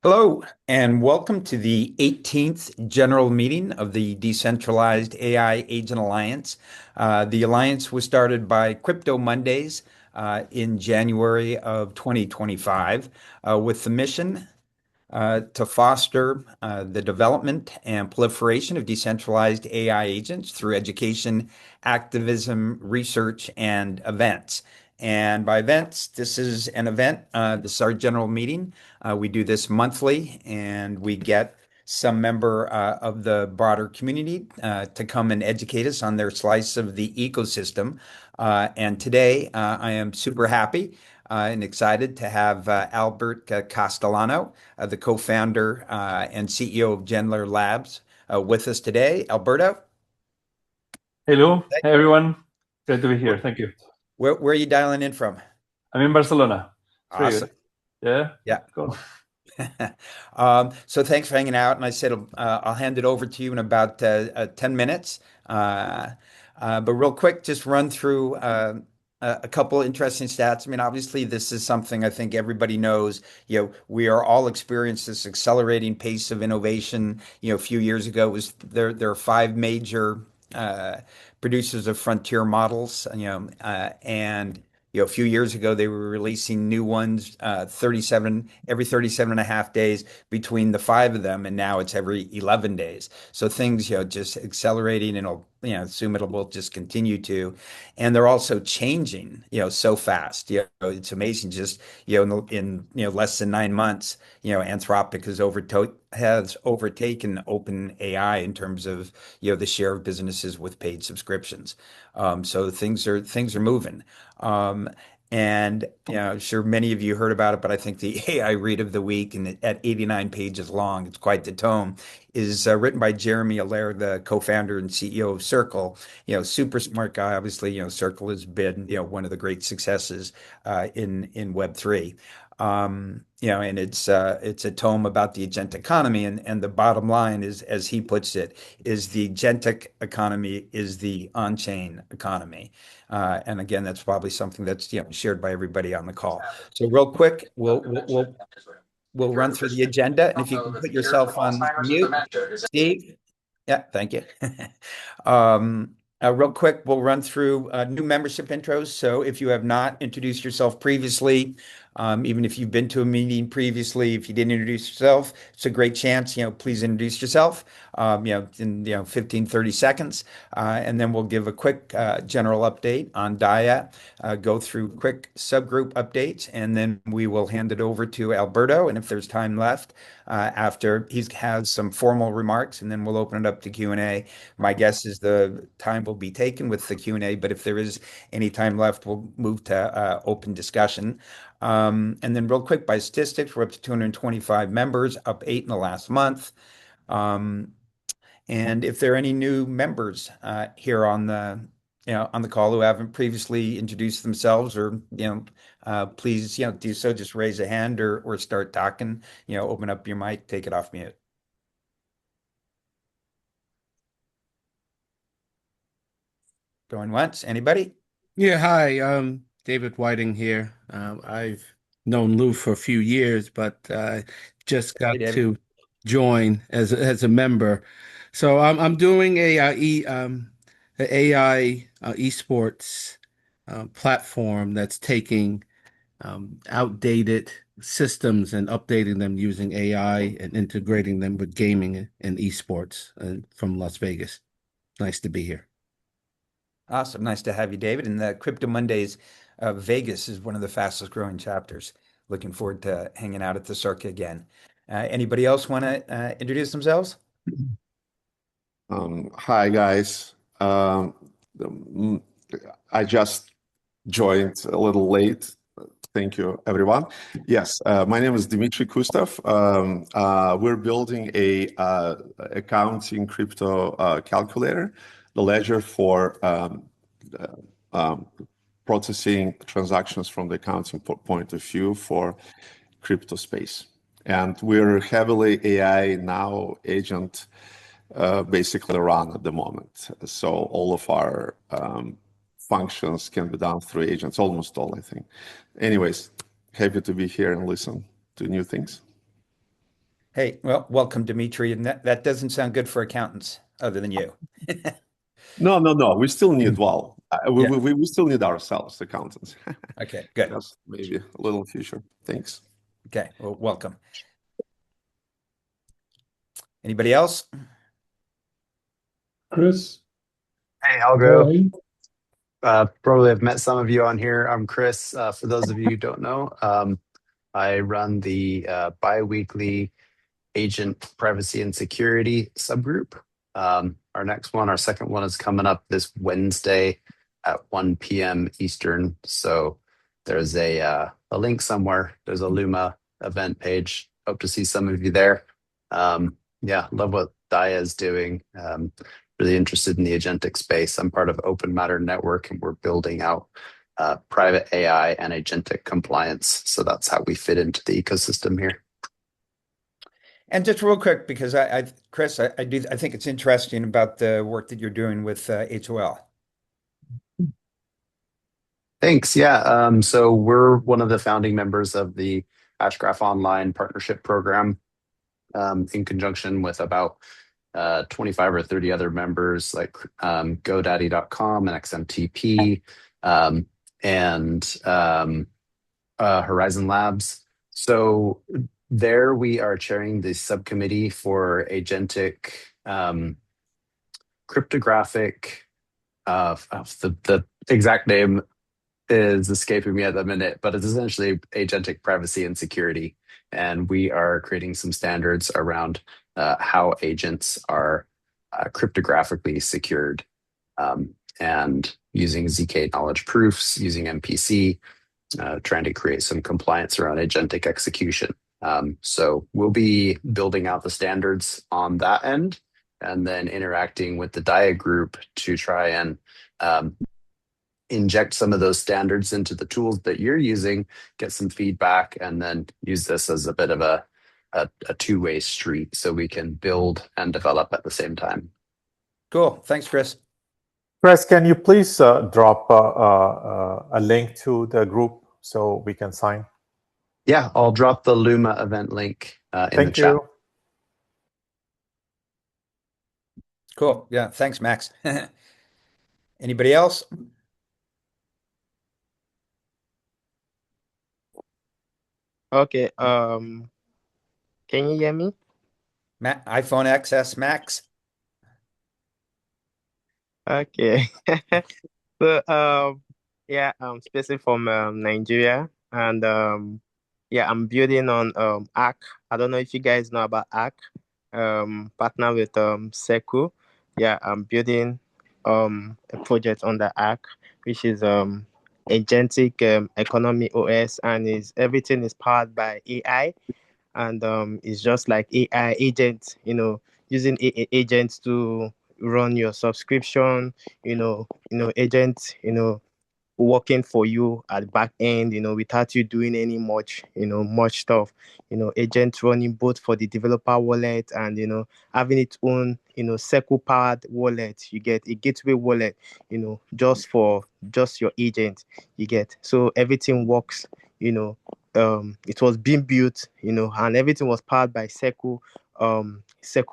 Hello, and welcome to the 18th General Meeting of the Decentralized AI Agent Alliance. The Alliance was started by Crypto Mondays in January of 2025 with the mission to foster the development and proliferation of decentralized AI agents through education, activism, research, and events. And by events, this is an event. This is our general meeting. We do this monthly, and we get some member of the broader community to come and educate us on their slice of the ecosystem. And today, I am super happy and excited to have Albert Castellano, the co-founder and CEO of GenLayer Labs, with us today. Alberto, Hello, hey everyone. Great to be here. Thank you. where are you dialing in from? I'm in Barcelona. It's pretty Awesome. good. Yeah? Yeah. Cool. So thanks for hanging out. And I said I'll hand it over to you in about 10 minutes. But real quick, just run through a couple interesting stats. I mean, obviously, this is something I think everybody knows. We are all experiencing this accelerating pace of innovation. A few years ago, there are five major producers of frontier models. And a few years ago, they were releasing new ones every 37 and a half days between the five of them, and now it's every 11 days. So things, just accelerating, and assume it will just continue to. And they're also changing, so fast. It's amazing. Just in less than 9 months, Anthropic has overtaken OpenAI in terms of the share of businesses with paid subscriptions. So things are moving. And I'm sure many of you heard about it, but I think the AI read of the week, and at 89 pages long, it's quite the tome, is written by Jeremy Allaire, the co-founder and CEO of Circle. Super smart guy. Obviously, Circle has been one of the great successes in Web3. And it's a tome about the agentic economy, and the bottom line is, as he puts it, is the agentic economy is the on-chain economy. And again, that's probably something that's shared by everybody on the call. So real quick, we'll run through the agenda, and if you can put yourself on mute, Steve. Yeah, thank you. Real quick, we'll run through new membership intros. So if you have not introduced yourself previously, even if you've been to a meeting previously, if you didn't introduce yourself, it's a great chance. Please introduce yourself. In 15, 30 seconds, and then we'll give a quick general update on DAIAA, go through quick subgroup updates, and then we will hand it over to Alberto. And if there's time left, after he has some formal remarks, and then we'll open it up to Q&A. My guess is the time will be taken with the Q&A, but if there is any time left, we'll move to open discussion. And then real quick, by statistics, we're up to 225 members, up 8 in the last month. And if there are any new members here on the call who haven't previously introduced themselves, or please do so. Just raise a hand or start talking. Open up your mic, take it off mute. Going once. Anybody? Yeah, hi. David Whiting here. I've known Lou for a few years, but just got David. to join as a member. So I'm doing a AI esports platform that's taking outdated systems and updating them using AI and integrating them with gaming and esports from Las Vegas. Nice to be here. Awesome. Nice to have you, David. And the Crypto Mondays Vegas is one of the fastest growing chapters. Looking forward to hanging out at the circuit again. Anybody else want to introduce themselves? Hi, guys. I just joined a little late. Thank you, everyone. Yes, my name is Dmitry Kustov. We're building a accounting crypto calculator, the ledger for processing transactions from the accounting point of view for crypto space. And we're heavily AI now agent basically run at the moment. So all of our functions can be done through agents, almost all, I think. Anyways, happy to be here and listen to new things. Hey, well, welcome, Dimitri. And that doesn't sound good for accountants other than you. No, no, no. We still need, well, Yeah. we still need ourselves, accountants. Okay, good. That's maybe a little future. Thanks. Okay, well, welcome. Anybody else? Chris? Hey, I'll go. Probably have met some of you on here. I'm Chris. For those of you who don't know, I run the bi-weekly agent privacy and security subgroup. Our second one is coming up this Wednesday at 1 p.m. Eastern. So there's a link somewhere. There's a Luma event page. Hope to see some of you there. Yeah, love what DAIAA is doing. Really interested in the agentic space. I'm part of Open Matter Network, and we're building out private AI and agentic compliance. So that's how we fit into the ecosystem here. And just real quick, because Chris, I think it's interesting about the work that you're doing with HOL. Thanks. Yeah. So we're one of the founding members of the Hashgraph Online Partnership Program, in conjunction with about 25 or 30 other members like GoDaddy.com and XMTP, and Horizon Labs. So there we are chairing the subcommittee for agentic cryptographic. The exact name is escaping me at the minute, but it's essentially agentic privacy and security. And we are creating some standards around how agents are cryptographically secured, and using ZK knowledge proofs, using MPC, trying to create some compliance around agentic execution. So we'll be building out the standards on that end, and then interacting with the DAIAA group to try and inject some of those standards into the tools that you're using, get some feedback, and then use this as a bit of a two-way street so we can build and develop at the same time. Cool. Thanks, Chris. Chris, can you please drop a link to the group so we can sign? Yeah, I'll drop the Luma event link in the chat. Thank you. Cool. Yeah. Thanks, Max. Anybody else? Okay. Can you hear me? iPhone XS Max. Okay. So yeah, I'm spacing from Nigeria, and yeah, I'm building on Arc. I don't know if you guys know about Arc. Partner with Seku. Yeah, I'm building a project on the Arc, which is agentic economy OS, and everything is powered by AI. And it's just like AI agents, using agents to run your subscription, agents, working for you at the back end, without you doing any much stuff, agents running both for the developer wallet and, having its own, Seku powered wallet. You get a gateway wallet, just for just your agent, you get. So everything works, it was being built, and everything was powered by Seku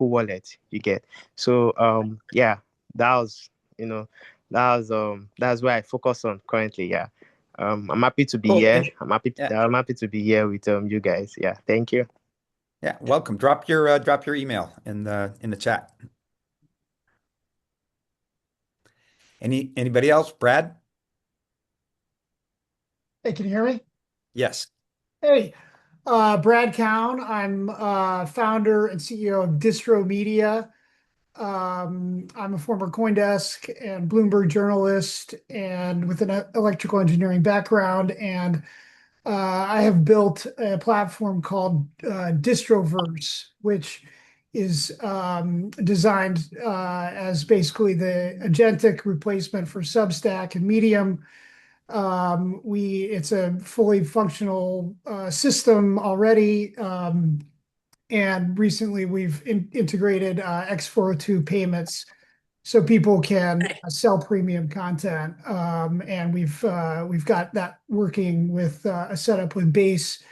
wallet, you get. So yeah, that was, that's where I focus on currently. Yeah. I'm happy to be here. I'm happy to be here with you guys. Yeah. Thank you. Yeah, welcome. Drop your email in the chat. Anybody else? Brad? Hey, can you hear me? Yes. Hey, Brad Cowan. I'm founder and CEO of Distro Media. I'm a former CoinDesk and Bloomberg journalist, and with an electrical engineering background. And I have built a platform called Distroverse, which is designed as basically the agentic replacement for Substack and Medium. It's a fully functional system already. And recently we've integrated X402 payments so people can sell premium content. And we've got that working with a setup with Base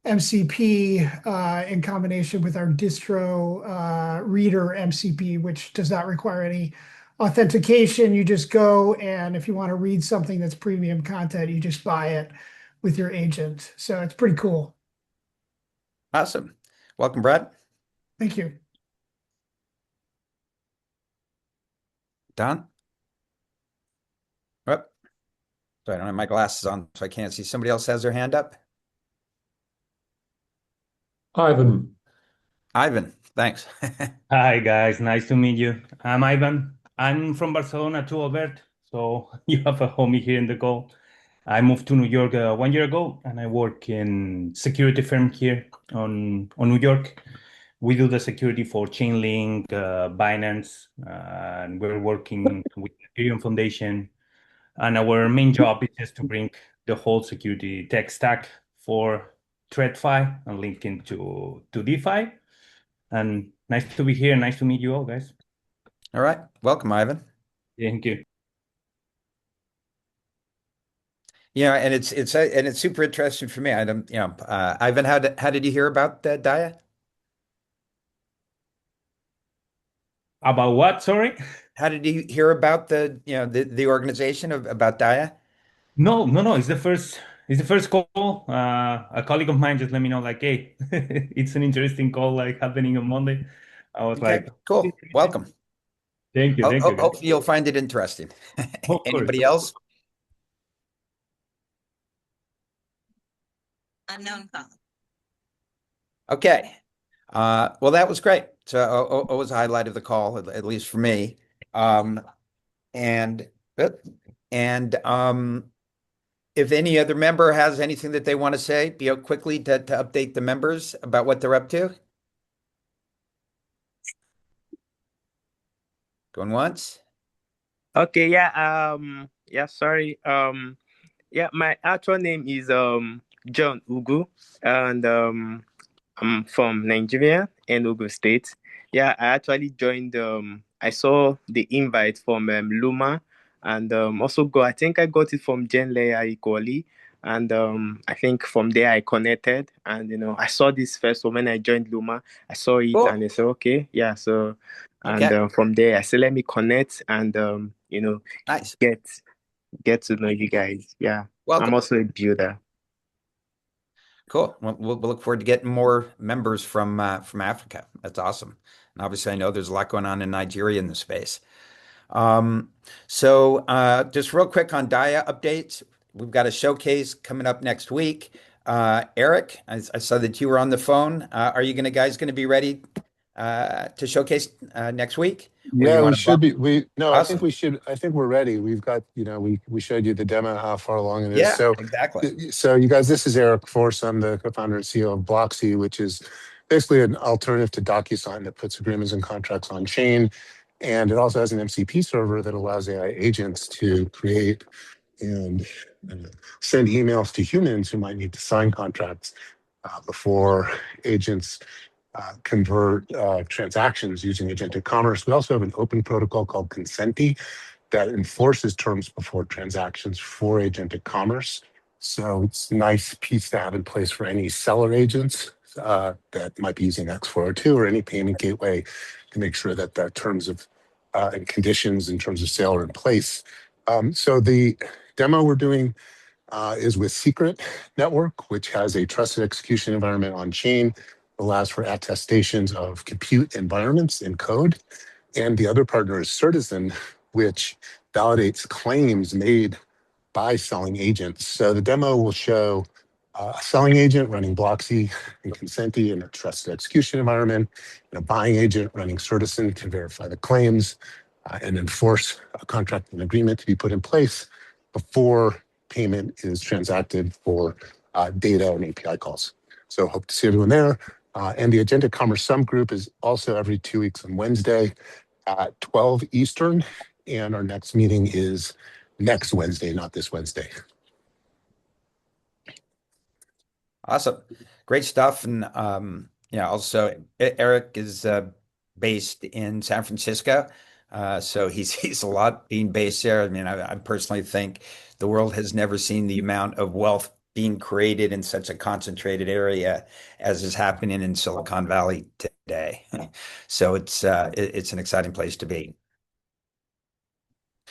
MCP in combination with our distro reader MCP, which does not require any authentication. You just go, and if you want to read something that's premium content, you just buy it with your agent. So it's pretty cool. Awesome. Welcome, Brad. Thank you. Don? Oh, sorry, I don't have my glasses on, so I can't see. Somebody else has their hand up? Ivan. Ivan, thanks. Hi guys, nice to meet you. I'm Ivan. I'm from Barcelona too, Albert. So you have a homie here in the call. I moved to New York 1 year ago, and I work in security firm here on New York. We do the security for Chainlink, Binance, and we're working with the NEM Foundation. And our main job is just to bring the whole security tech stack for TradFi and link into DeFi. And nice to be here. Nice to meet you all, guys. All right. Welcome, Ivan. Thank you. Yeah, and it's super interesting for me. I don't, Ivan, how did you hear about DAIAA? About what? Sorry. How did you hear about the organization about DAIAA? No. It's the first call. A colleague of mine just let me know, like, hey, it's an interesting call, like happening on Monday. I was Okay, like, cool. Welcome. Thank you. Thank you, guys. Hopefully you'll find it interesting. Of course. Anybody else? Unknown caller. Okay. Well, that was great. So always a highlight of the call, at least for me. And if any other member has anything that they want to say, be out quickly to update the members about what they're up to. Going once. Okay, yeah, sorry. Yeah, my actual name is John Ugu, and I'm from Nigeria, Enugu State. Yeah, I actually joined. I saw the invite from Luma, and also I think I got it from GenLayer equally, and I think from there I connected, and I saw this first. So when I joined Luma, I saw it, Cool. and I said, okay, yeah. So Okay. and from there I said, let me connect, and Nice. get to know you guys. Yeah, Welcome. I'm also a builder. Cool. We'll look forward to getting more members from Africa. That's awesome. And obviously, I know there's a lot going on in Nigeria in the space. So just real quick on DAIAA updates. We've got a showcase coming up next week. Eric, I saw that you were on the phone. Are you guys going to be ready to showcase next week? Or you Yeah, we want to should bump? be. I think Awesome. we should. I think we're ready. We've got, we showed you the demo, how far along it is. Yeah, So, exactly. you guys, this is Eric Force. I'm the co-founder and CEO of Bloxy, which is basically an alternative to DocuSign that puts agreements and contracts on chain. And it also has an MCP server that allows AI agents to create and send emails to humans who might need to sign contracts before agents convert transactions using agentic commerce. We also have an open protocol called Consenti that enforces terms before transactions for agentic commerce. So it's a nice piece to have in place for any seller agents that might be using X402 or any payment gateway to make sure that the terms of and conditions in terms of sale are in place. So the demo we're doing is with Secret Network, which has a trusted execution environment on chain, allows for attestations of compute environments in code. And the other partner is Citizen, which validates claims made by selling agents. So the demo will show a selling agent running Bloxy and Consenti in a trusted execution environment, and a buying agent running Citizen to verify the claims and enforce a contract and agreement to be put in place before payment is transacted for data and API calls. So hope to see everyone there. And the Agentic Commerce Sum Group is also every 2 weeks on Wednesday at 12 Eastern. And our next meeting is next Wednesday, not this Wednesday. Awesome. Great stuff. And also Eric is based in San Francisco. So he's a lot being based there. I mean, I personally think the world has never seen the amount of wealth being created in such a concentrated area as is happening in Silicon Valley today. So it's an exciting place to be.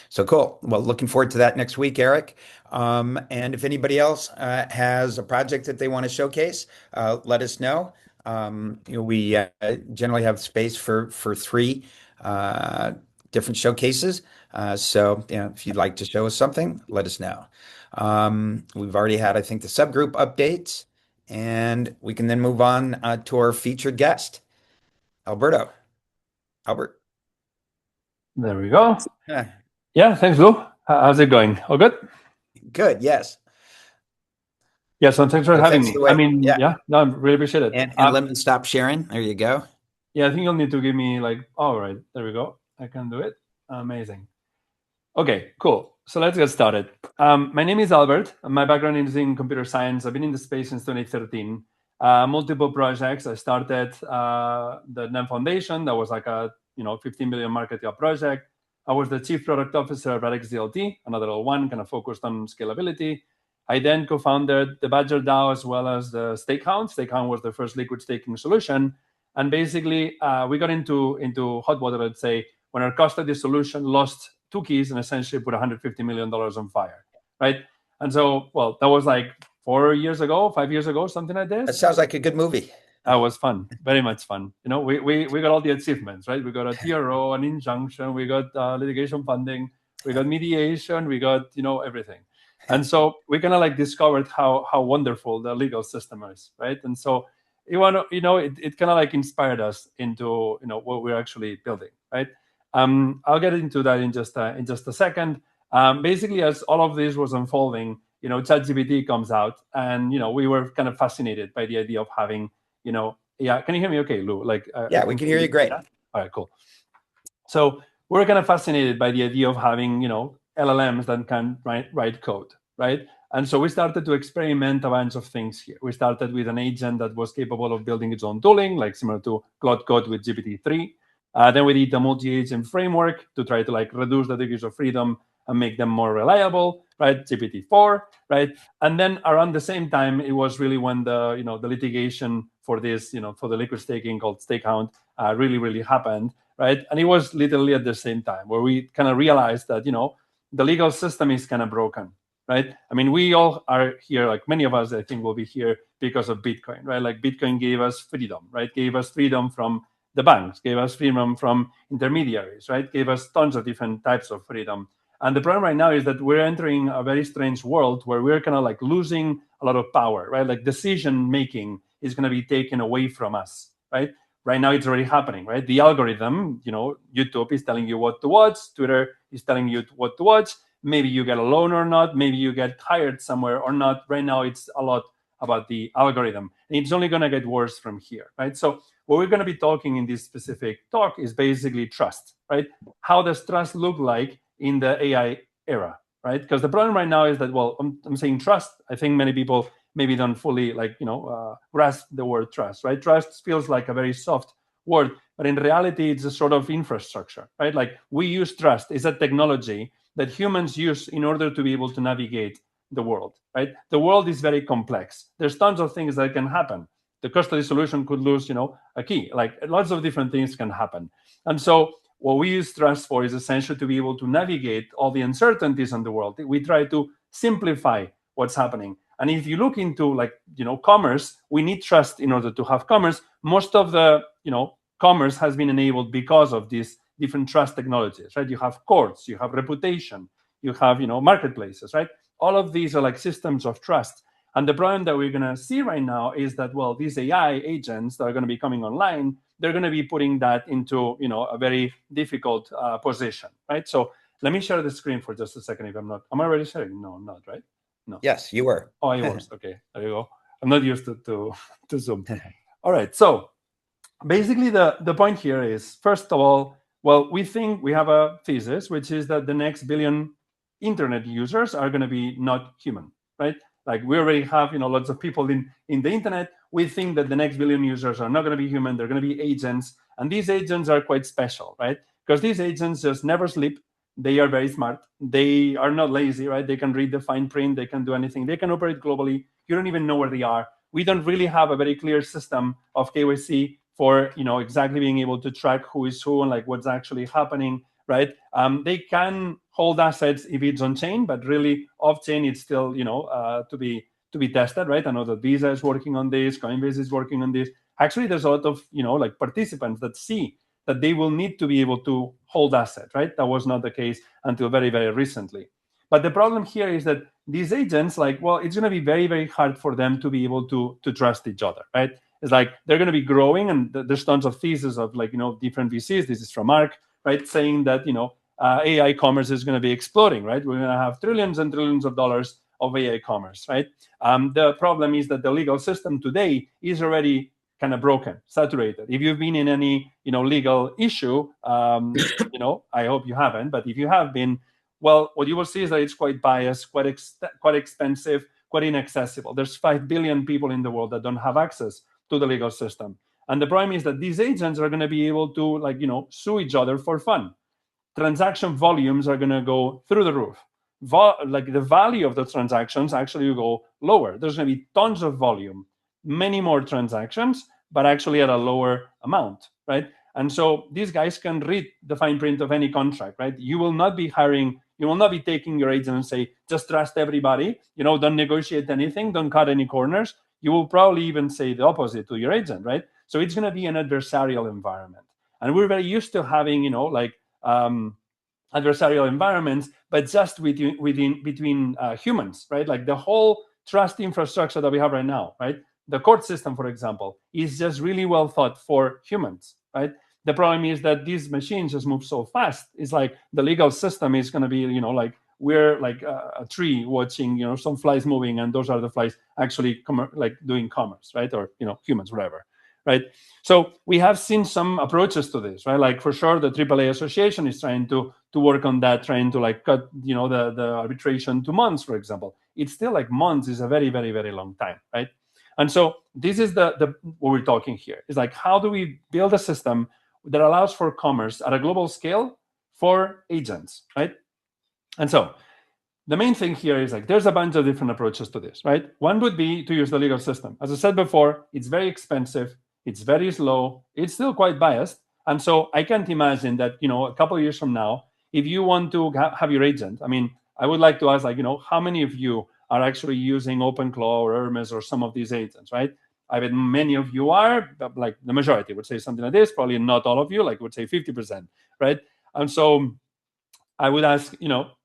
So cool. Well, looking forward to that next week, Eric. And if anybody else has a project that they want to showcase, let us know. We generally have space for 3 different showcases. So if you'd like to show us something, let us know. We've already had, I think, the subgroup updates, and we can then move on to our featured guest, Albert. There we go. Yeah. Yeah, thanks, Lou. How's it going? All good? Good, yes. Yeah, so thanks for having me. I mean, yeah, no, I really appreciate it. And let me stop sharing. There you go. Yeah, I think you'll need to give me all right, there we go. I can do it. Amazing. Okay, cool. So let's get started. My name is Albert. My background is in computer science. I've been in the space since 2013. Multiple projects. I started the NEM Foundation. That was like a 15 million market cap project. I was the chief product officer of Radix DLT, another little one, kind of focused on scalability. I then co-founded the BadgerDAO as well as the Stakehound. Stakehound was the first liquid staking solution. And basically, we got into hot water, let's say, when our custody solution lost 2 keys and essentially put $150 million on fire, right? And so, well, that was like 4 years ago, 5 years ago, something like this. That sounds like a good movie. That was fun, very much fun. We got all the achievements, right? We got a TRO, an injunction, we got litigation funding, we got mediation, we got everything. And so we kind of discovered how wonderful the legal system is, right? And so it kind of inspired us into what we're actually building, right? I'll get into that in just a second. Basically, as all of this was unfolding, ChatGPT comes out, and we were kind of fascinated by the idea of having yeah. Can you hear me okay, Lou? Yeah, we can hear you great. Yeah? All right, cool. So we're kind of fascinated by the idea of having LLMs that can write code, right? And so we started to experiment a bunch of things here. We started with an agent that was capable of building its own tooling, similar to Claude Code with GPT-3. Then we did a multi-agent framework to try to reduce the degrees of freedom and make them more reliable, right? GPT-4, right? And then around the same time, it was really when the the litigation for this, for the liquid staking called Stakehound really happened, right? And it was literally at the same time where we kind of realized that the legal system is kind of broken, right? I mean, we all are here, many of us, I think, will be here because of Bitcoin, right? Bitcoin gave us freedom, right? Gave us freedom from the banks, gave us freedom from intermediaries, right? Gave us tons of different types of freedom. And the problem right now is that we're entering a very strange world where we're kind of losing a lot of power, right? Decision making is going to be taken away from us, right? Right now, it's already happening, right? The algorithm, YouTube is telling you what to watch, Twitter is telling you what to watch. Maybe you get a loan or not. Maybe you get hired somewhere or not. Right now, it's a lot about the algorithm. And it's only going to get worse from here, right? So what we're going to be talking in this specific talk is basically trust, right? How does trust look like in the AI era, right? Because the problem right now is that, well, I'm saying trust. I think many people maybe don't fully grasp the word trust, right? Trust feels like a very soft word, but in reality, it's a sort of infrastructure, right? We use trust. It's a technology that humans use in order to be able to navigate the world, right? The world is very complex. There's tons of things that can happen. The custody solution could lose, a key. Lots of different things can happen. And so what we use trust for is essentially to be able to navigate all the uncertainties in the world. We try to simplify what's happening. And if you look into commerce, we need trust in order to have commerce. Most of the, commerce has been enabled because of these different trust technologies, right? You have courts, you have reputation, you have, marketplaces, right? All of these are systems of trust. And the problem that we're going to see right now is that, well, these AI agents that are going to be coming online, they're going to be putting that into, a very difficult position, right? So let me share the screen for just a second. If am I already sharing? No, I'm not, right? No. Yes, you were. Oh, I was. Okay, there you go. I'm not used to Zoom. All right. So basically, the point here is, first of all, well, we think we have a thesis, which is that the next billion internet users are going to be not human, right? We already have, lots of people in the internet. We think that the next billion users are not going to be human. They're going to be agents. And these agents are quite special, right? Because these agents just never sleep. They are very smart. They are not lazy, right? They can read the fine print. They can do anything. They can operate globally. You don't even know where they are. We don't really have a very clear system of KYC for exactly being able to track who is who and like what's actually happening, right? They can hold assets if it's on chain, but really off chain it's still to be tested, right? I know that Visa is working on this, Coinbase is working on this. Actually, there's a lot of like participants that see that they will need to be able to hold assets, right? That was not the case until very, very recently. But the problem here is that these agents, like, well, it's going to be very, very hard for them to be able to trust each other, right? It's like they're going to be growing, and there's tons of theses of like different VCs. This is from Mark, right, saying that AI commerce is going to be exploding, right? We're going to have trillions and trillions of dollars of AI commerce, right? The problem is that the legal system today is already kind of broken, saturated. If you've been in any legal issue, I hope you haven't, but if you have been, well, what you will see is that it's quite biased, quite expensive, quite inaccessible. There's 5 billion people in the world that don't have access to the legal system. And the problem is that these agents are going to be able to sue each other for fun. Transaction volumes are going to go through the roof. Like the value of the transactions actually will go lower. There's going to be tons of volume, many more transactions, but actually at a lower amount, right? And so these guys can read the fine print of any contract, right? You will not be taking your agent and say, just trust everybody, don't negotiate anything, don't cut any corners. You will probably even say the opposite to your agent, right? So it's going to be an adversarial environment. And we're very used to having, adversarial environments, but just between humans, right? Like the whole trust infrastructure that we have right now, right? The court system, for example, is just really well thought for humans, right? The problem is that these machines just move so fast. It's like the legal system is going to be, like we're like a tree watching, some flies moving, and those are the flies actually doing commerce, right? Or humans, whatever, right? So we have seen some approaches to this, right? Like for sure, the AAA Association is trying to work on that, trying to like cut, the arbitration to months, for example. It's still like months is a very, very, very long time, right? And so this is what we're talking here. Is like, how do we build a system that allows for commerce at a global scale for agents, right? And so the main thing here is like, there's a bunch of different approaches to this, right? One would be to use the legal system. As I said before, it's very expensive. It's very slow. It's still quite biased. And so I can't imagine that, a couple of years from now, if you want to have your agent, I mean, I would like to ask, like, how many of you are actually using OpenClaw or Hermes or some of these agents, right? I bet many of you are, but like the majority would say something like this, probably not all of you, like would say 50%, right? And so I would ask,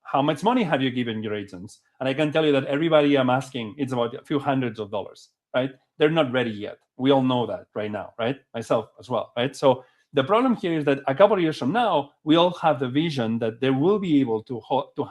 how much money have you given your agents? And I can tell you that everybody I'm asking, it's about a few hundreds of dollars, right? They're not ready yet. We all know that right now, right? Myself as well, right? So the problem here is that a couple of years from now, we all have the vision that they will be able to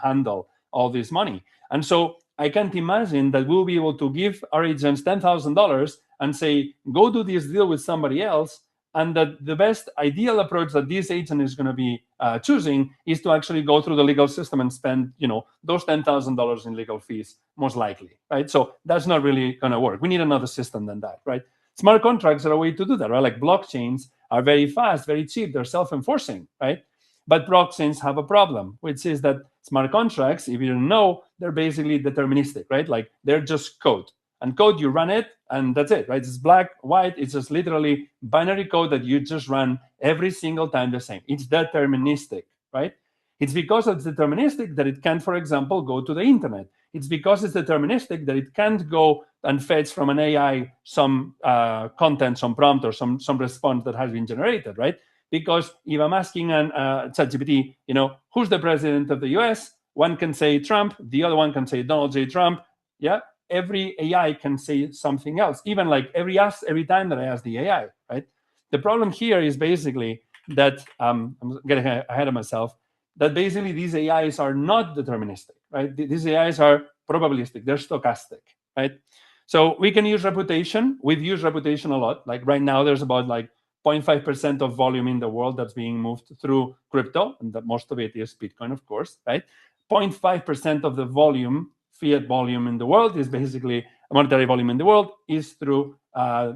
handle all this money. And so I can't imagine that we'll be able to give our agents $10,000 and say, go do this deal with somebody else, and that the best ideal approach that this agent is going to be choosing is to actually go through the legal system and spend, those $10,000 in legal fees, most likely, right? So that's not really going to work. We need another system than that, right? Smart contracts are a way to do that, right? Like blockchains are very fast, very cheap. They're self-enforcing, right? But blockchains have a problem, which is that smart contracts, if you don't know, they're basically deterministic, right? Like they're just code. And code, you run it, and that's it, right? It's black, white. It's just literally binary code that you just run every single time the same. It's deterministic, right? It's because it's deterministic that it can't, for example, go to the internet. It's because it's deterministic that it can't go and fetch from an AI some content, some prompt, or some response that has been generated, right? Because if I'm asking ChatGPT, who's the president of the US? One can say Trump, the other one can say Donald J. Trump, yeah? Every AI can say something else, even like every time that I ask the AI, right? The problem here is basically that, I'm getting ahead of myself, that basically these AIs are not deterministic, right? These AIs are probabilistic, they're stochastic, right? So we can use reputation. We've used reputation a lot. Like right now, there's about like 0.5% of volume in the world that's being moved through crypto, and that most of it is Bitcoin, of course, right? 0.5% of the volume, fiat volume in the world is basically monetary volume in the world is through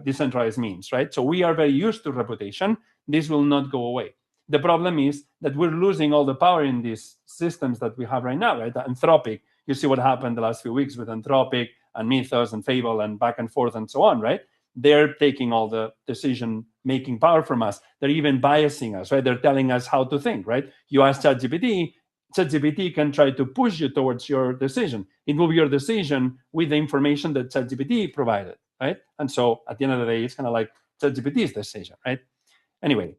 decentralized means, right? So we are very used to reputation. This will not go away. The problem is that we're losing all the power in these systems that we have right now, right? Anthropic, you see what happened the last few weeks with Anthropic and mythos and fable and back and forth and so on, right? They're taking all the decision-making power from us. They're even biasing us, right? They're telling us how to think, right? You ask ChatGPT, ChatGPT can try to push you towards your decision. It will be your decision with the information that ChatGPT provided, right? And so at the end of the day, it's kind of like ChatGPT's decision, right? Anyway,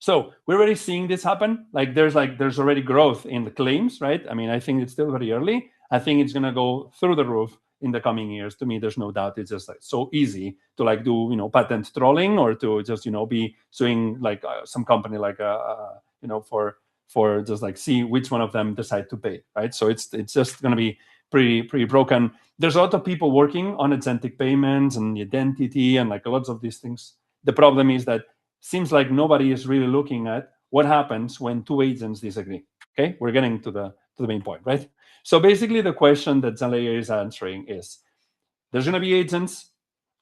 so we're already seeing this happen. Like there's already growth in the claims, right? I mean, I think it's still very early. I think it's gonna go through the roof in the coming years. To me, there's no doubt. It's just like so easy to like do, you know, patent trolling or to just, you know, be suing like some company like you know, for just like see which one of them decide to pay, right? So it's just gonna be pretty broken. There's a lot of people working on agentic payments and identity and like lots of these things. The problem is that seems like nobody is really looking at what happens when two agents disagree. Okay, we're getting to the main point, right? So basically, the question that GenLayer is answering is: there's going to be agents.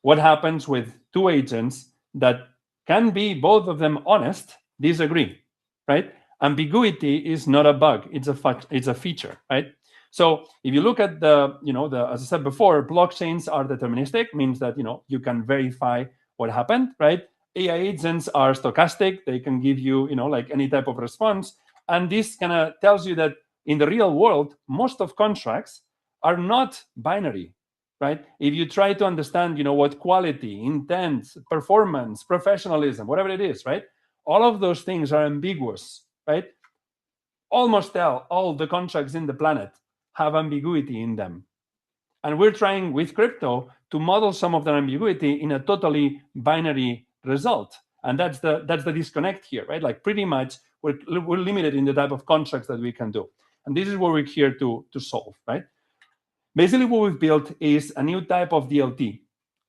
What happens with two agents that can be both of them honest, disagree, right? Ambiguity is not a bug; it's a feature, right? So if you look at the, you know, as I said before, blockchains are deterministic, means that, you know, you can verify what happened, right? AI agents are stochastic. They can give you, you know, like any type of response. And this kind of tells you that in the real world, most of contracts are not binary, right? If you try to understand, you know, what quality, intent, performance, professionalism, whatever it is, right? All of those things are ambiguous, right? Almost all the contracts in the planet have ambiguity in them. And we're trying with crypto to model some of that ambiguity in a totally binary result. And that's the disconnect here, right? Like pretty much we're limited in the type of contracts that we can do. And this is what we're here to solve, right? Basically what we've built is a new type of DLT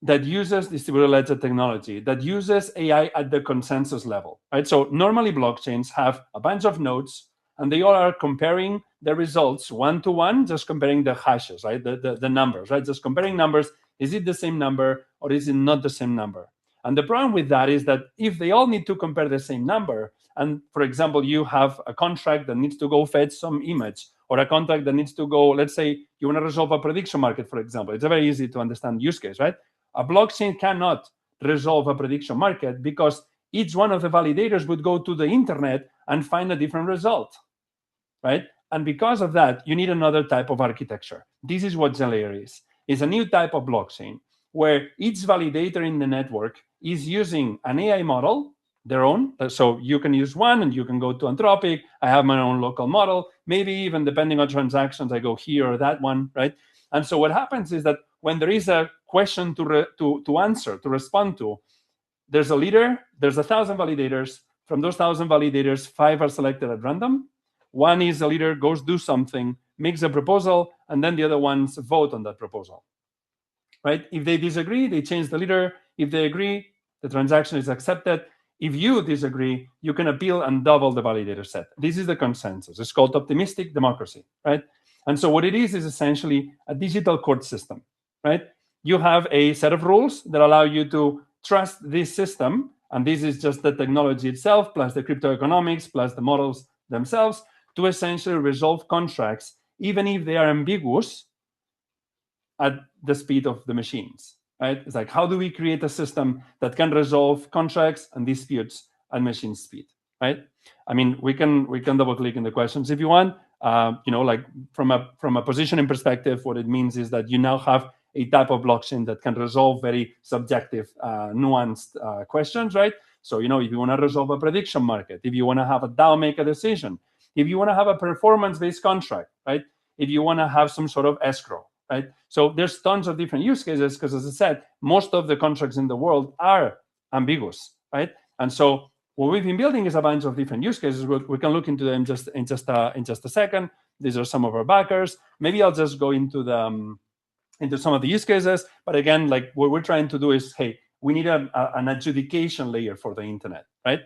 that uses distributed ledger technology, that uses AI at the consensus level, right? So normally blockchains have a bunch of nodes and they all are comparing the results one-to-one, just comparing the hashes, right? The numbers, right? Just comparing numbers. Is it the same number or is it not the same number? And the problem with that is that if they all need to compare the same number, and for example, you have a contract that needs to go fetch some image, or a contract that needs to go, let's say you want to resolve a prediction market, for example. It's a very easy to understand use case, right? A blockchain cannot resolve a prediction market because each one of the validators would go to the internet and find a different result, right? And because of that, you need another type of architecture. This is what GenLayer is. It's a new type of blockchain where each validator in the network is using an AI model, their own. So you can use one and you can go to Anthropic. I have my own local model. Maybe even depending on transactions, I go here or that one, right? And so what happens is that when there is a question to answer, to respond to, there's a leader, there's 1,000 validators. From those 1,000 validators, 5 are selected at random. One is a leader, goes do something, makes a proposal, and then the other ones vote on that proposal, right? If they disagree, they change the leader. If they agree, the transaction is accepted. If you disagree, you can appeal and double the validator set. This is the consensus. It's called optimistic democracy, right? And so what it is essentially a digital court system, right? You have a set of rules that allow you to trust this system, and this is just the technology itself, plus the crypto economics, plus the models themselves, to essentially resolve contracts, even if they are ambiguous, at the speed of the machines, right? It's like, how do we create a system that can resolve contracts and disputes at machine speed, right? I mean, we can double click in the questions if you want. You know, like from a positioning perspective, what it means is that you now have a type of blockchain that can resolve very subjective, nuanced questions, right? So, you know, if you want to resolve a prediction market, if you want to have a DAO make a decision, if you want to have a performance-based contract, right? If you want to have some sort of escrow, right? So there's tons of different use cases because, as I said, most of the contracts in the world are ambiguous, right? And so what we've been building is a bunch of different use cases. We can look into them in just a second. These are some of our backers. Maybe I'll just go into some of the use cases. But again, like what we're trying to do is, hey, we need an adjudication layer for the internet, right?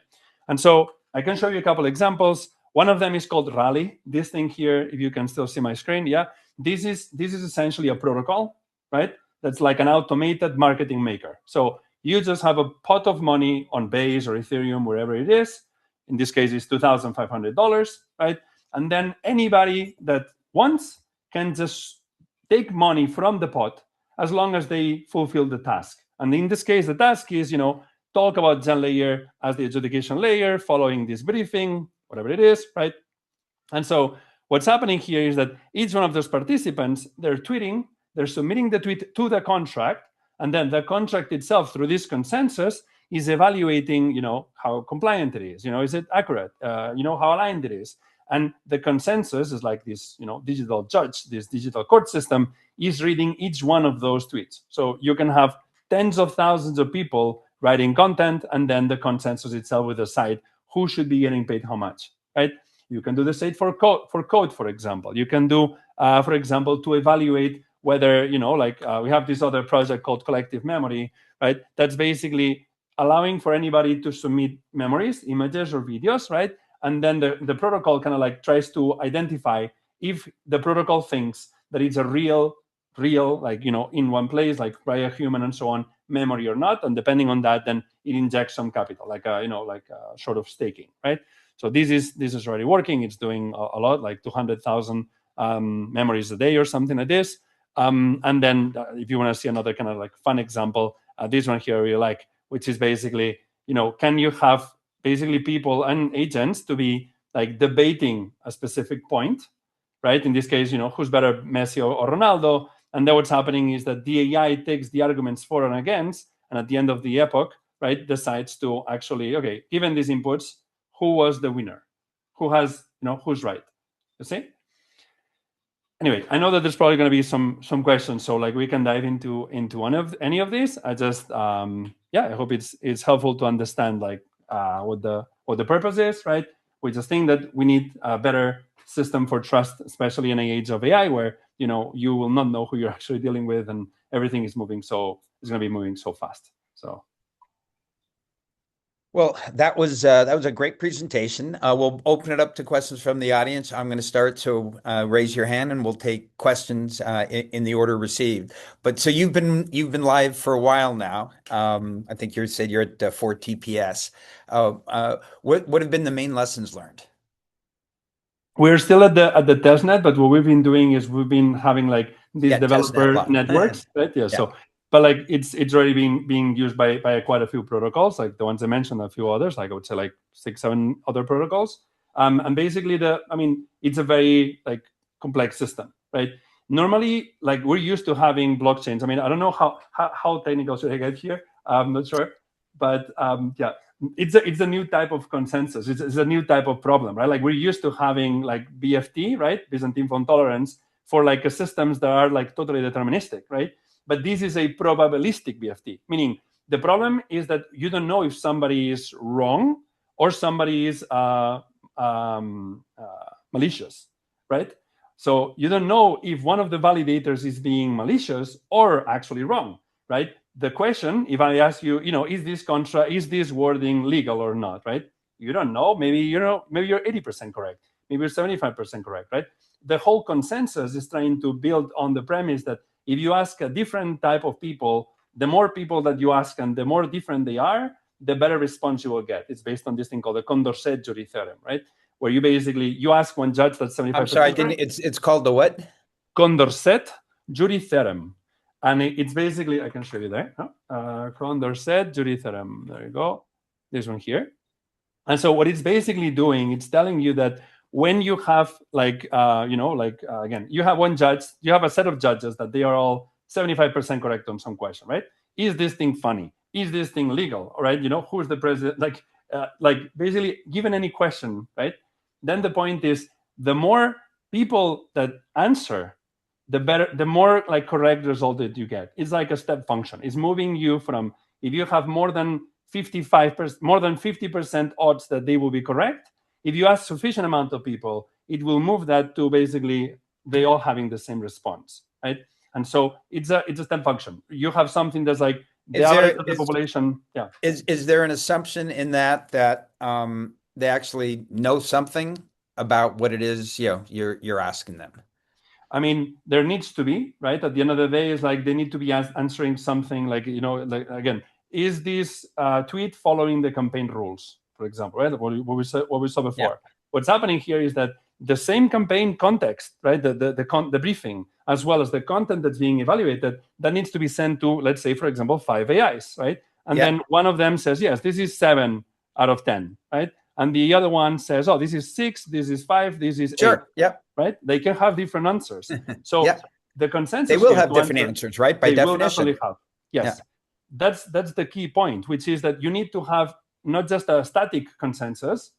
And so I can show you a couple examples. One of them is called Rally. This thing here, if you can still see my screen, yeah. This is essentially a protocol, right? That's like an automated marketing maker. So you just have a pot of money on Base or Ethereum, wherever it is. In this case, it's $2,500, right? And then anybody that wants can just take money from the pot as long as they fulfill the task. And in this case, the task is, talk about GenLayer as the adjudication layer, following this briefing, whatever it is, right? And so what's happening here is that each one of those participants, they're tweeting, they're submitting the tweet to the contract, and then the contract itself, through this consensus, is evaluating, how compliant it is it accurate, how aligned it is. And the consensus is like this, digital judge, this digital court system is reading each one of those tweets. So you can have tens of thousands of people writing content, and then the consensus itself will decide who should be getting paid how much, right? You can do the same for code, for example. You can do, for example, to evaluate whether, we have this other project called Collective Memory, right? That's basically allowing for anybody to submit memories, images, or videos, right? And then the protocol kind of tries to identify if the protocol thinks that it's a real, in one place, like by a human and so on, memory or not. And depending on that, then it injects some capital, like a sort of staking, right? So this is already working. It's doing a lot, like 200,000 memories a day or something like this. And then if you want to see another kind of fun example, this one here I really like, which is basically, can you have basically people and agents to be debating a specific point, right? In this case, who's better, Messi or Ronaldo? And then what's happening is that DAIA takes the arguments for and against, and at the end of the epoch, right, decides to actually, okay, given these inputs, who was the winner? Who has, who's right? You see? Anyway, I know that there's probably going to be some questions, so we can dive into any of these. I just I hope it's helpful to understand what the purpose is, right? We just think that we need a better system for trust, especially in an age of AI where you will not know who you're actually dealing with, and everything is going to be moving so fast. So. Well, that was a great presentation. We'll open it up to questions from the audience. I'm going to start, so raise your hand, and we'll take questions in the order received. But so you've been live for a while now. I think you said you're at 4 TPS. What have been the main lessons learned? We're still at the testnet, but what we've been doing is we've been having these developer networks, right? Yeah. So. But it's already being used by quite a few protocols, like the ones I mentioned, a few others, I would say 6, 7 other protocols. And basically it's a very complex system, right? Normally, we're used to having blockchains. I don't know how technical should I get here. I'm not sure, but it's a new type of consensus. It's a new type of problem, right? We're used to having BFT, right? Byzantine fault tolerance for systems that are totally deterministic, right? But this is a probabilistic BFT, meaning the problem is that you don't know if somebody is wrong or somebody is malicious, right? So you don't know if one of the validators is being malicious or actually wrong, right? The question, if I ask you, is this wording legal or not, right? You don't know. Maybe you're 80% correct. Maybe you're 75% correct, right? The whole consensus is trying to build on the premise that if you ask a different type of people, the more people that you ask and the more different they are, the better response you will get. It's based on this thing called the Condorcet jury theorem, right? Where you ask one judge that's 75%. I'm sorry, it's called the what? Condorcet jury theorem. And it's basically, I can show you there. Condorcet jury theorem. There you go. This one here. And so what it's basically doing, it's telling you that when you have again, you have one judge, you have a set of judges that they are all 75% correct on some question, right? Is this thing funny? Is this thing legal? All right, who's the president? Basically, given any question, right? Then the point is, the more people that answer, the better, the more correct result that you get. It's like a step function. It's moving you from, if you have more than 50% odds that they will be correct, if you ask sufficient amount of people, it will move that to basically they all having the same response, right? And so it's a step function. You have something that's the average of the population. Yeah. Is there an assumption in that they actually know something about what it is you're asking them? There needs to be, right? At the end of the day, is they need to be answering something again, is this tweet following the campaign rules, for example, right? What we saw before. Yeah. What's happening here is that the same campaign context, right? The briefing, as well as the content that's being evaluated, that needs to be sent to, let's say, for example, 5 AIs, right? And then one of them says, yes, this is 7 out of 10, right? And the other one says, oh, this is 6, this is 5, this is 8. Right? They can have different answers. So the consensus, they will have different answers, right? By definition. Will definitely have. Yes. That's the key point, which is that you need to have not just a static consensus,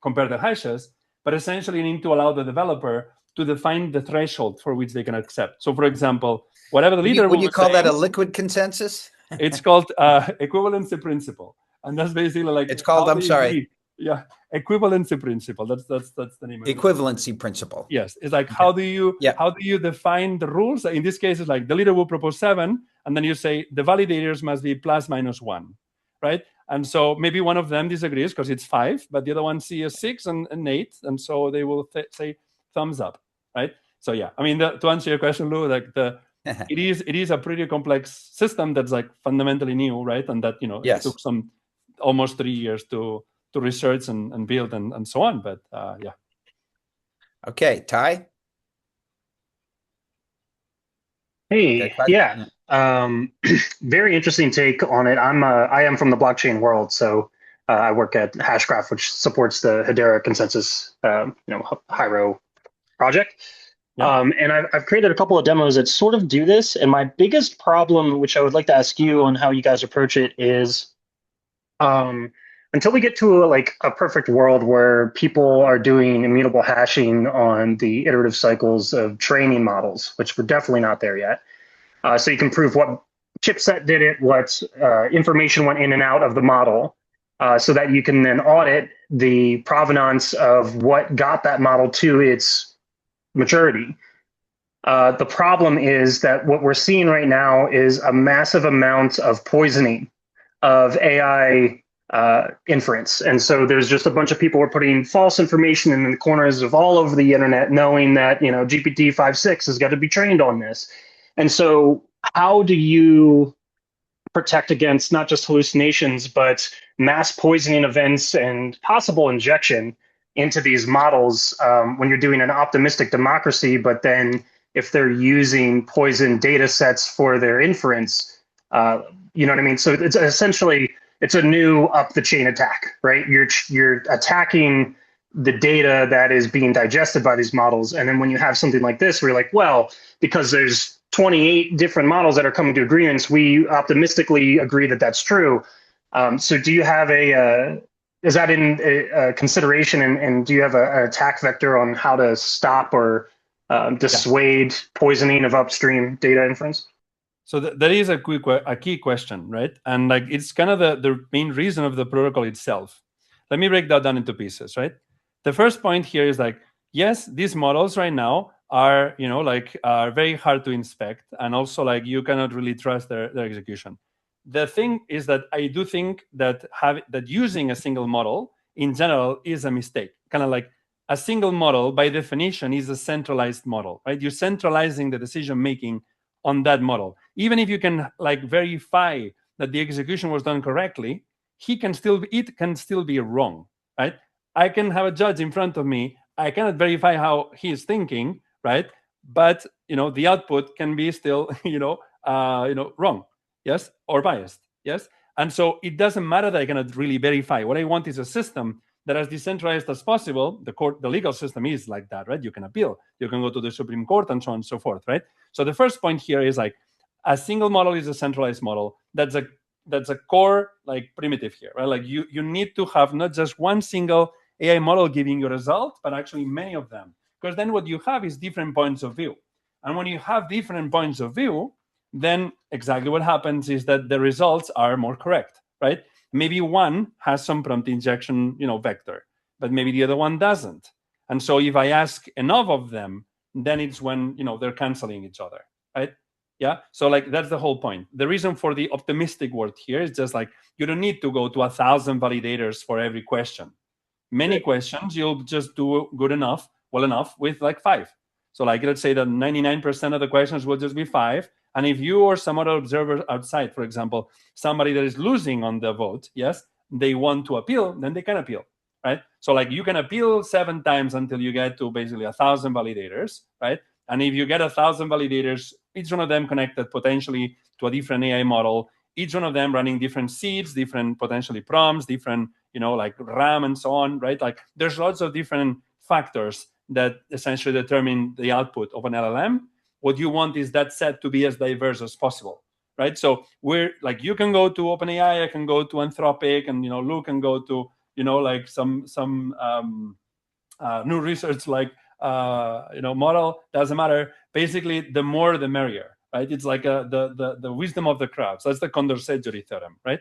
compare the hashes, but essentially you need to allow the developer to define the threshold for which they can accept. So, for example, whatever the leader would you call that a liquid consensus? It's called equivalency principle, and that's basically like it's called. I'm sorry. Yeah, equivalency principle. That's the name of it. Equivalency principle. Yes, it's like how do you define the rules? In this case, it's like the leader will propose 7, and then you say the validators must be ±1, right? And so maybe one of them disagrees because it's 5, but the other one sees a 6 and 8, and so they will say thumbs up, right? So yeah, I mean, to answer your question, Lou, like it is a pretty complex system that's like fundamentally new, right? And that it took some almost 3 years to research and build and so on. But yeah. Okay, Ty. Hey, yeah. Very interesting take on it. I am from the blockchain world, so I work at Hashgraph, which supports the Hedera consensus, Hyro project. Yeah. And I've created a couple of demos that sort of do this. And my biggest problem, which I would like to ask you on how you guys approach it, is until we get to a perfect world where people are doing immutable hashing on the iterative cycles of training models, which we're definitely not there yet. So you can prove what chipset did it, what information went in and out of the model, so that you can then audit the provenance of what got that model to its maturity. The problem is that what we're seeing right now is a massive amount of poisoning of AI inference. And so there's just a bunch of people who are putting false information in the corners of all over the internet, knowing that, GPT 5.6 has got to be trained on this. And so how do you protect against not just hallucinations, but mass poisoning events and possible injection into these models when you're doing an optimistic democracy, but then if they're using poison data sets for their inference, you know what I mean? So it's essentially, it's a new up the chain attack, right? You're attacking the data that is being digested by these models. And then when you have something like this, where you're like, well, because there's 28 different models that are coming to agreements, we optimistically agree that that's true. So do you have is that in consideration, and do you have an attack vector on how to stop or dissuade poisoning of upstream data inference? So that is a key question, right? And it's kind of the main reason of the protocol itself. Let me break that down into pieces, right? The first point here is yes, these models right now are, are very hard to inspect, and also you cannot really trust their execution. The thing is that I do think that using a single model in general is a mistake. Kind of like a single model by definition is a centralized model, right? You're centralizing the decision making on that model. Even if you can verify that the execution was done correctly, it can still be wrong, right? I can have a judge in front of me. I cannot verify how he is thinking, right? But the output can be still wrong, yes, or biased, yes. And so it doesn't matter that I cannot really verify. What I want is a system that as decentralized as possible. The legal system is like that, right? You can appeal, you can go to the Supreme Court, and so on and so forth, right? So the first point here is a single model is a centralized model. That's a core primitive here, right? You need to have not just one single AI model giving you a result, but actually many of them. Because then what you have is different points of view. And when you have different points of view, then exactly what happens is that the results are more correct, right? Maybe one has some prompt injection, vector, but maybe the other one doesn't. And so if I ask enough of them, then it's when, they're canceling each other, right? Yeah. So that's the whole point. The reason for the optimistic word here is just you don't need to go to 1,000 validators for every question. Many questions, you'll just do well enough with 5. So let's say that 99% of the questions will just be 5. And if you or some other observer outside, for example, somebody that is losing on the vote, yes, they want to appeal, then they can appeal, right? So like you can appeal 7 times until you get to basically 1,000 validators, right? And if you get 1,000 validators, each one of them connected potentially to a different AI model, each one of them running different seeds, different potentially prompts, different, like RAM and so on, right? Like there's lots of different factors that essentially determine the output of an LLM. What you want is that set to be as diverse as possible, right? So we're like, you can go to OpenAI, I can go to Anthropic, and Luke can go to like some new research like model. Doesn't matter. Basically, the more the merrier, right? It's like the wisdom of the crowds. That's the Condorcet-Jury theorem, right?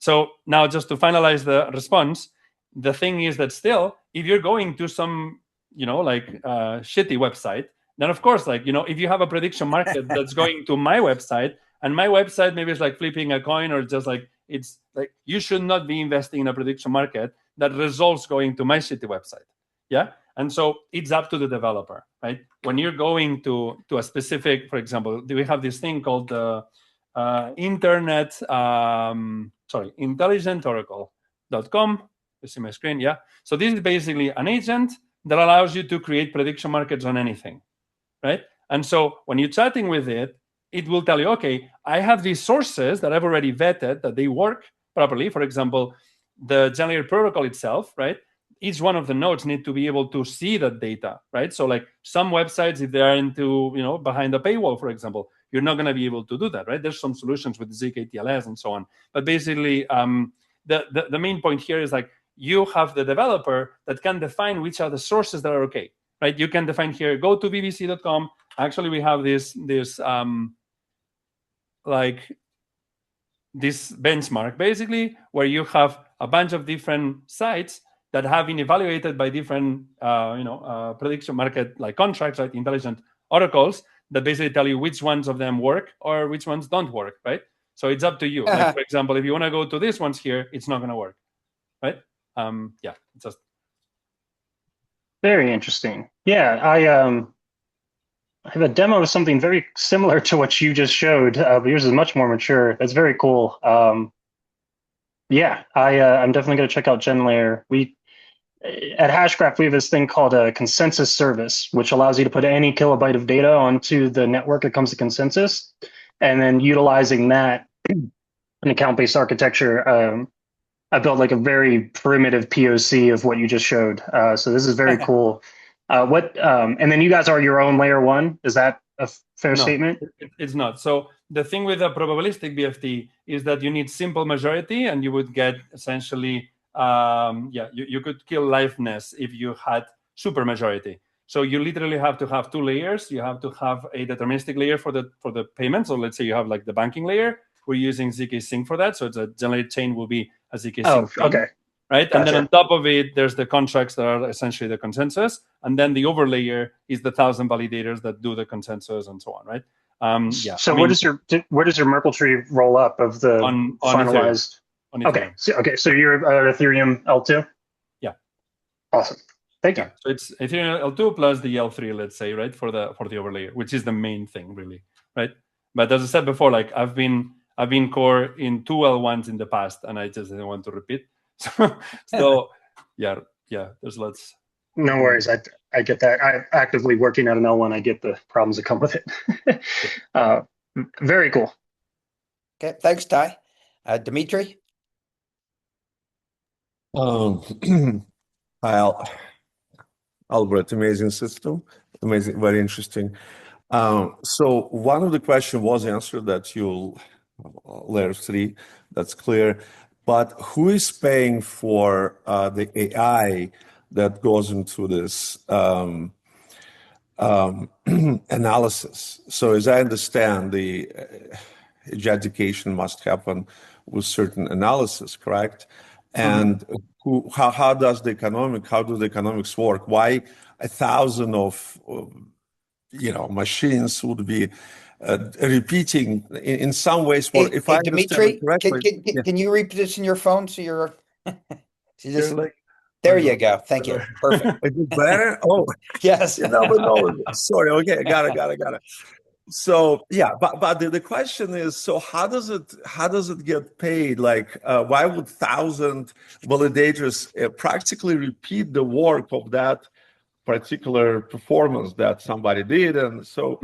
So now, just to finalize the response, the thing is that still, if you're going to some shitty website, then of course, if you have a prediction market that's going to my website, and my website maybe is like flipping a coin, or just like it's like, you should not be investing in a prediction market that results going to my shitty website. Yeah. And so it's up to the developer, right? When you're going to a specific, for example, we have this thing called the intelligentoracle.com. You see my screen? Yeah. So this is basically an agent that allows you to create prediction markets on anything, right? And so when you're chatting with it, it will tell you, okay, I have these sources that I've already vetted that they work properly. For example, the GenLayer protocol itself, right? Each one of the nodes need to be able to see that data, right? So like some websites, if they're into, behind a paywall, for example, you're not going to be able to do that, right? There's some solutions with ZK TLS and so on. But basically, the main point here is like, you have the developer that can define which are the sources that are okay, right? You can define here, go to bbc.com. Actually, we have this benchmark, basically, where you have a bunch of different sites that have been evaluated by different, prediction market like contracts, right? Intelligent oracles that basically tell you which ones of them work or which ones don't work, right? So it's up to you. Like, for example, if you want to go to these ones here, it's not going to work, right? Just very interesting. Yeah, I have a demo of something very similar to what you just showed, but yours is much more mature. That's very cool. I'm definitely going to check out GenLayer. At Hashgraph, we have this thing called a consensus service, which allows you to put any kilobyte of data onto the network that comes to consensus. And then utilizing that, an account-based architecture, I built like a very primitive POC of what you just showed. So this is very cool. And then you guys are your own layer one. Is that a fair statement? It's not. So the thing with a probabilistic BFT is that you need simple majority, and you would get essentially, you could kill liveness if you had super majority. So you literally have to have 2 layers. You have to have a deterministic layer for the payment. So let's say you have like the banking layer. We're using ZK Sync for that. So it's a generated chain will be a ZK Sync. Okay. Right. Gotcha. And then on top of it, there's the contracts that are essentially the consensus. And then the overlayer is the 1,000 validators that do the consensus and so on. Right. So where does your Merkle tree roll up of the finalized? Okay. So you're Ethereum L2? Yeah. Awesome. Thank you. So it's Ethereum L2 plus the L3, let's say, right, for the overlayer, which is the main thing, really, right? But as I said before, like I've been core in 2 L1s in the past, and I just didn't want to repeat. So there's lots. No worries. I get that. I'm actively working at an L1. I get the problems that come with it. Very cool. Okay, thanks, Ty. Dimitri? Albert, amazing system. Amazing, very interesting. So one of the questions was answered that you'll layer 3, that's clear. But who is paying for the AI that goes into this analysis? So as I understand, the adjudication must happen with certain analysis, correct? And how do the economics work? Why 1,000 of machines would be repeating in some ways? If I Dimitri, can you reposition your phone so you're? There you go. Thank you. Perfect. Is it better? Oh, yes. No. Sorry. Okay, got it. So yeah, but the question is, so how does it get paid? Like, why would 1,000 validators practically repeat the work of that particular performance that somebody did? And so,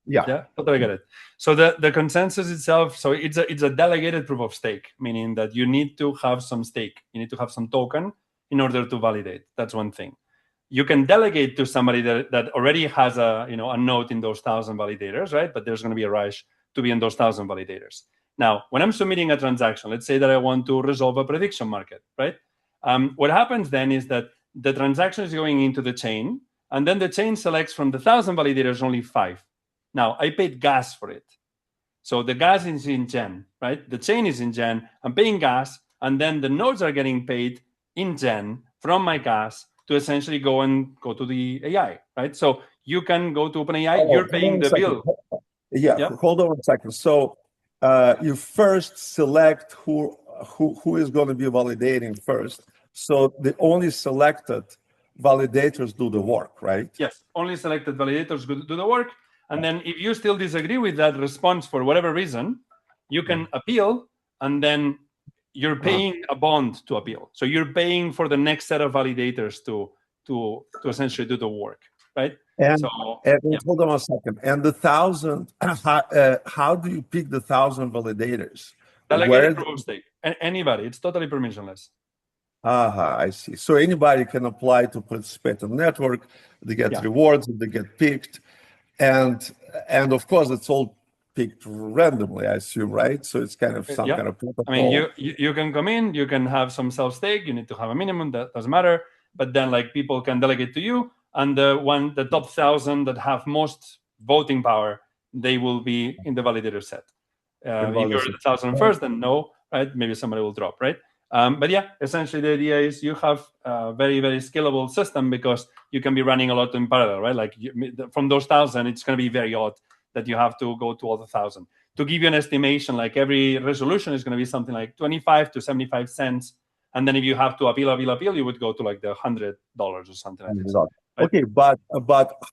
yeah, totally get it. So the consensus itself, so it's a delegated proof of stake, meaning that you need to have some stake, you need to have some token in order to validate. That's one thing. You can delegate to somebody that already has a node in those 1,000 validators, right? But there's going to be a rush to be in those 1,000 validators. Now, when I'm submitting a transaction, let's say that I want to resolve a prediction market, right? What happens then is that the transaction is going into the chain, and then the chain selects from the 1,000 validators only 5. Now, I paid gas for it. So the gas is in Gen, right? The chain is in Gen. I'm paying gas, and then the nodes are getting paid in Gen from my gas to essentially go to the AI, right? So you can go to OpenAI, you're paying the bill. Yeah, hold on a second. So you first select who is going to be validating first. So the only selected validators do the work, right? Yes, only selected validators do the work. And then if you still disagree with that response for whatever reason, you can appeal, and then you're paying a bond to appeal. So you're paying for the next set of validators to essentially do the work, right? And hold on a second. And the 1,000, how do you pick the 1,000 validators? Delegated proof of stake. Anybody. It's totally permissionless. I see. So anybody can apply to participate in the network. They get rewards, they get picked. And of course, it's all picked randomly, I assume, right? So it's kind of some kind of protocol. I mean, you can come in, you can have some self-stake, you need to have a minimum, that doesn't matter. But then like people can delegate to you, and the top 1,000 that have most voting power, they will be in the validator set. If you're the 1,000 first, then no, right? Maybe somebody will drop, right? But yeah, essentially the idea is you have a very, very scalable system because you can be running a lot in parallel, right? Like from those 1,000, it's going to be very odd that you have to go to all the 1,000. To give you an estimation, like every resolution is going to be something like 25 to 75 cents. And then if you have to appeal, you would go to like the $100 or something like this. Right? Okay, but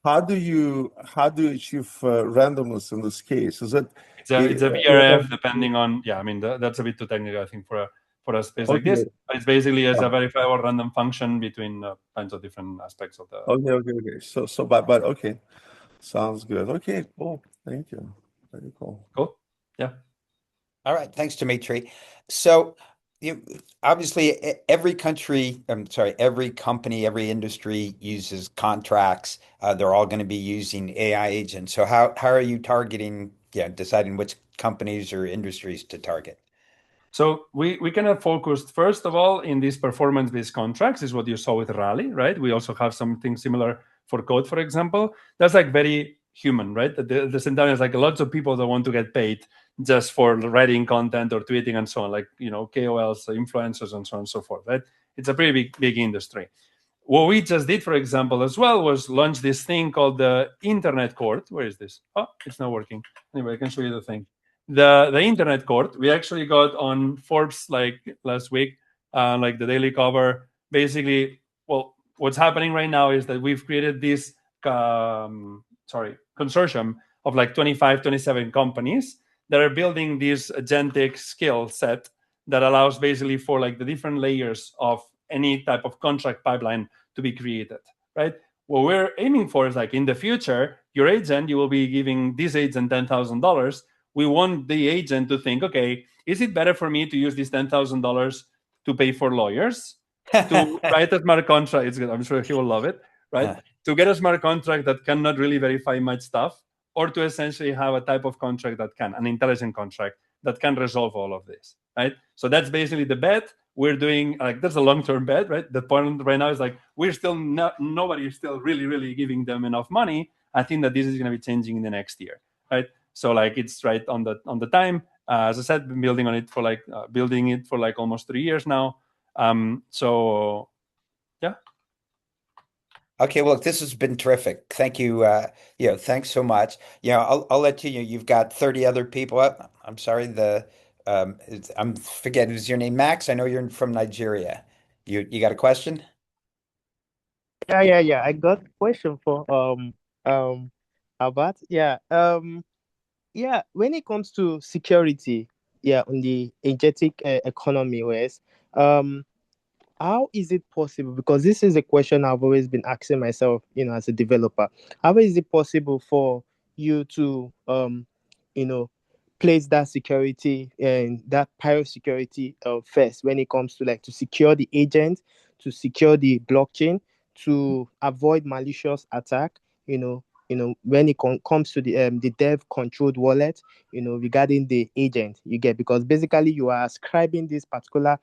how do you achieve randomness in this case? Is it? It's a VRF depending on I mean that's a bit too technical, I think, for a space like this. But it's basically as a verifiable random function between kinds of different aspects of the. Okay. So but okay, sounds good. Okay, cool. Thank you. Very cool. Cool. Yeah. All right. Thanks, Dimitri. So obviously every company, every industry uses contracts. They're all going to be using AI agents. So how are you targeting, deciding which companies or industries to target? So we kind of focused, first of all, in these performance-based contracts, is what you saw with Rally, right? We also have something similar for code, for example. That's like very human, right? At the same time, it's like lots of people that want to get paid just for writing content or tweeting and so on, like, KOLs, influencers, and so on and so forth, right? It's a pretty big industry. What we just did, for example, as well, was launch this thing called the Internet Court. Where is this? Oh, it's not working. Anyway, I can show you the thing. The Internet Court, we actually got on Forbes like last week, like the daily cover. Basically, well, what's happening right now is that we've created this consortium of like 25, 27 companies that are building this agentic skill set that allows basically for like the different layers of any type of contract pipeline to be created, right? What we're aiming for is like in the future, your agent, you will be giving this agent $10,000. We want the agent to think, okay, is it better for me to use this $10,000 to pay for lawyers, to write a smart contract? It's good. I'm sure he will love it, right? To get a smart contract that cannot really verify much stuff, or to essentially have a type of contract that can, an intelligent contract that can resolve all of this, right? So that's basically the bet we're doing. Like that's a long-term bet, right? The point right now is like we're still nobody is still really giving them enough money. I think that this is going to be changing in the next year, right? So like it's right on the time. As I said, been building it for like almost 3 years now. So yeah. Okay, well, this has been terrific. Thank you. Thanks so much. I'll let you. You've got 30 other people up. I'm sorry. I'm forgetting. Is your name Max? I know you're from Nigeria. You got a question? Yeah. I got a question for Albert. Yeah. Yeah. When it comes to security, yeah, on the agentic economy, Wes, how is it possible? Because this is a question I've always been asking myself, as a developer. How is it possible for you to, place that security and that pirate security first when it comes to to secure the agent, to secure the blockchain, to avoid malicious attack, when it comes to the dev controlled wallet, regarding the agent you get, because basically you are ascribing this particular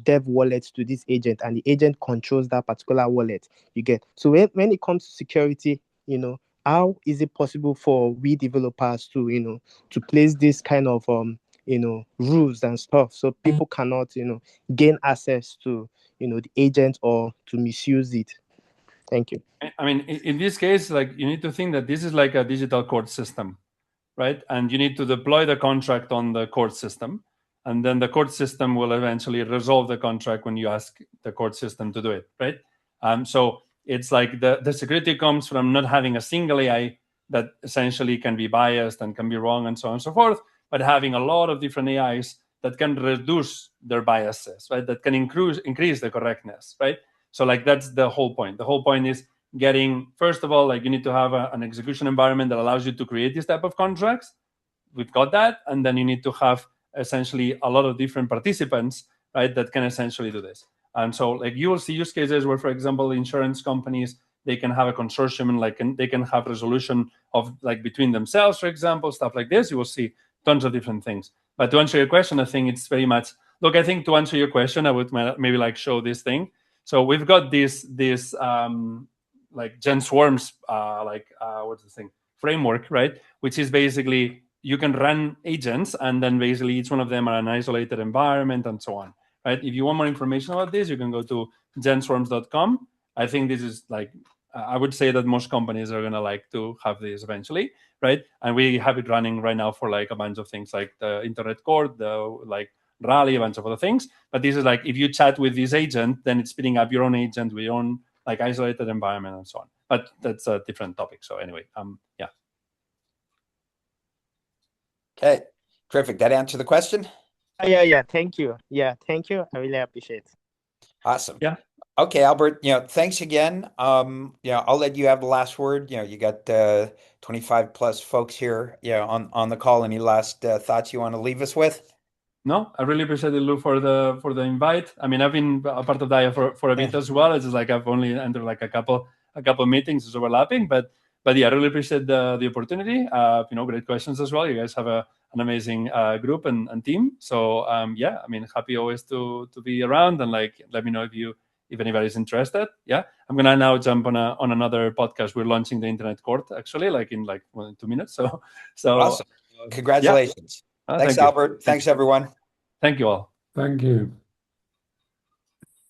dev wallet to this agent, and the agent controls that particular wallet you get. So when it comes to security, how is it possible for we developers to to place this kind of rules and stuff so people cannot gain access to the agent or to misuse it? Thank you. I mean, in this case, you need to think that this is like a digital court system, right? And you need to deploy the contract on the court system, and then the court system will eventually resolve the contract when you ask the court system to do it, right? So it's like the security comes from not having a single AI that essentially can be biased and can be wrong and so on and so forth, but having a lot of different AIs that can reduce their biases, right? That can increase the correctness, right? So that's the whole point. The whole point is getting, first of all, you need to have an execution environment that allows you to create this type of contracts. We've got that. And then you need to have essentially a lot of different participants, right, that can essentially do this. And so you will see use cases where, for example, insurance companies, they can have a consortium and they can have resolution of between themselves, for example, stuff like this. You will see tons of different things. But to answer your question, I think it's very much, I think to answer your question, I would maybe show this thing. So we've got this Gen Swarms, what's the thing? Framework, right? Which is basically you can run agents, and then basically each one of them are an isolated environment and so on, right? If you want more information about this, you can go to genswarms.com. I think this is I would say that most companies are gonna like to have this eventually, right? And we have it running right now for a bunch of things like the internet court, the Rally, a bunch of other things. But this is if you chat with this agent, then it's spinning up your own agent with your own isolated environment and so on. But that's a different topic. So anyway, yeah. Okay, terrific. That answer the question? Yeah. Thank you. Yeah, thank you. I really appreciate it. Awesome. Yeah. Okay, Albert, thanks again. I'll let you have the last word. You got 25 plus folks here, on the call. Any last thoughts you want to leave us with? No, I really appreciate it, Lou, for the invite. I mean, I've been a part of DAIAA for a bit as well. It's just I've only entered a couple meetings, it's overlapping, but yeah, I really appreciate the opportunity. Great questions as well. You guys have an amazing group and team. So yeah, I mean, happy always to be around, and let me know if anybody's interested. Yeah, I'm gonna now jump on another podcast. We're launching the Internet Court actually, in 2 minutes. So awesome. Congratulations. Yeah. Thanks, Albert. Thanks, everyone. Thank you all. Thank you.